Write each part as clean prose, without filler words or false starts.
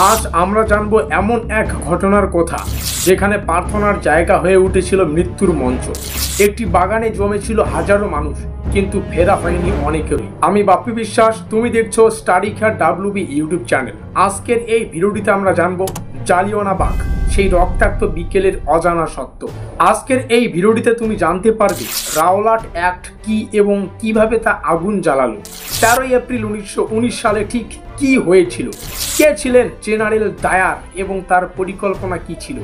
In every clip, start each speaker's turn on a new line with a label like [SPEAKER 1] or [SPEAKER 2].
[SPEAKER 1] আজ আমরা জানবো এমন এক ঘটনার কথা যেখানে প্রার্থনার জায়গা হয়ে উঠেছিল মৃত্যুর মঞ্চ। একটি বাগানে জমেছিল হাজারো মানুষ, কিন্তু ফেরা হয়নি অনেকেরই। আমি বাপ্পি বিশ্বাস, তুমি দেখছো study care WB YouTube channel. আজকের এই ভিডিওটিতে আমরা জানবো জালিয়ানওয়ালাবাগ, সেই রক্তাক্ত বিকেলের অজানা সত্য। আজকের এই ভিডিওটিতে তুমি জানতে পারবে রাওলাট অ্যাক্ট কি এবং কিভাবে তা আগুন জ্বালালো। 13 এপ্রিল 1919 সালে ঠিক কি হয়েছিল, কে ছিলেন জেনারেল ডায়ার এবং তার পরিকল্পনা কি ছিল,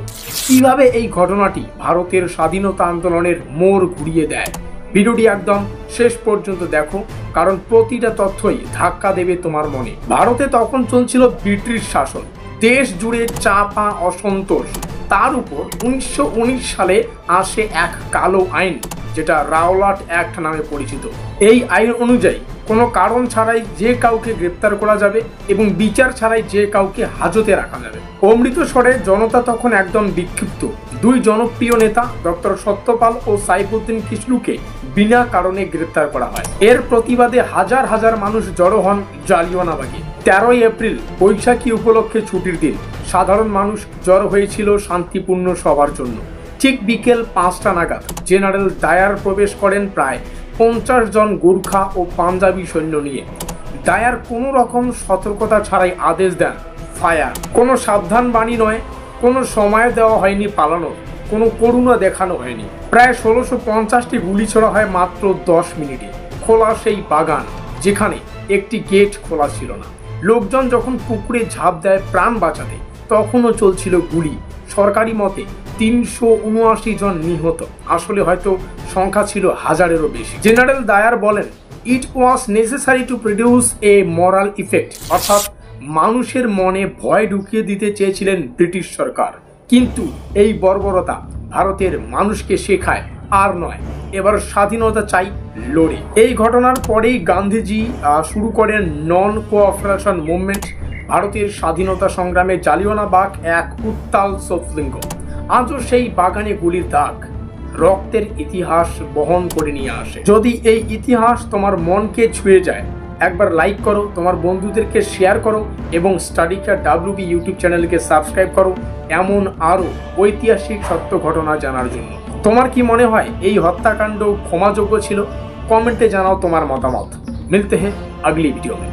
[SPEAKER 1] কিভাবে এই ঘটনাটি ভারতের স্বাধীনতা আন্দোলনের মোড় ঘুরিয়ে দেয়। ভিডিওটি একদম শেষ পর্যন্ত দেখো, কারণ প্রতিটা তথ্যই ধাক্কা দেবে তোমার মনে। ভারতে তখন চলছিল ব্রিটিশ শাসন, দেশ জুড়ে চাপা অসন্তোষ। তার উপর 1919 সালে আসে এক কালো আইন, যেটা রাওলাট অ্যাক্ট নামে পরিচিত। এই আইন অনুযায়ী কোনো কারণ ছাড়াই যে কাউকে গ্রেপ্তার করা যাবে এবং বিচার ছাড়াই যে কাউকে হাজতে রাখা যাবে। অমৃতসরে জনতা তখন একদম বিক্ষিপ্ত। দুই জনপ্রিয় নেতা ডক্টর সত্যপাল ও সাইফুদ্দিন কিচলুকে বিনা কারণে গ্রেপ্তার করা হয়। এর প্রতিবাদে হাজার হাজার মানুষ জড়ো হন জালিয়ানওয়ালাবাগে। 13 এপ্রিল বৈশাখী উপলক্ষে ছুটির দিন, সাধারণ মানুষ জড়ো হয়েছিল শান্তিপূর্ণ সভার জন্য। ঠিক বিকেল 5টা নাগাদ জেনারেল ডায়ার প্রবেশ করেন প্রায় 50 জন গোর্খা ও পাঞ্জাবি সৈন্য নিয়ে। ডায়ার কোনো রকম সতর্কতা ছাড়াই আদেশ দেন, ফায়ার। কোনো সাবধান বাণী নয়, কোনো সময় দেওয়া হয়নি পালানোর, কোনো করুণা দেখানো হয়নি। প্রায় 1650টি গুলি ছোড়া হয় মাত্র 10 মিনিটে। খোলা সেই বাগান যেখানে একটি গেট খোলা ছিল না। লোকজন যখন পুকুরে ঝাঁপ দেয় প্রাণ বাঁচাতে, তখনও চলছিল গুলি। সরকারি মতে 379 জন নিহত, আসলে হয়তো সংখ্যা ছিল হাজারেরও বেশি। জেনারেল ডায়ার বলেন, it was necessary to produce a moral effect, অর্থাৎ মানুষের মনে ভয় ঢুকিয়ে দিতে চেয়েছিলেন ব্রিটিশ সরকার। কিন্তু এই বর্বরতা ভারতের মানুষকে শেখায় আর নয়, এবার স্বাধীনতা চাই লড়ে। এই ঘটনার পরেই গান্ধীজি শুরু করেন নন কোঅপারেশন মুভমেন্ট। ভারতের স্বাধীনতা সংগ্রামে জালিয়ানওয়ালাবাগ এক উত্তাল স্ফুলিঙ্গ। আজও সেই বাগানে গুলির দাগ রক্তের ইতিহাস বহন করে নিয়ে আসে। যদি এই ইতিহাস তোমার মনকে ছুঁয়ে যায়, একবার লাইক করো, তোমার বন্ধুদেরকে শেয়ার করো এবং স্টাডি কেয়ার WB ইউটিউব চ্যানেলকে সাবস্ক্রাইব করো এমন আরও ঐতিহাসিক সত্য ঘটনা জানার জন্য। তোমার কি মনে হয় এই হত্যাকাণ্ড ক্ষমাযোগ্য ছিল? কমেন্টে জানাও তোমার মতামত। মিলতে हैं अगली वीडियो में।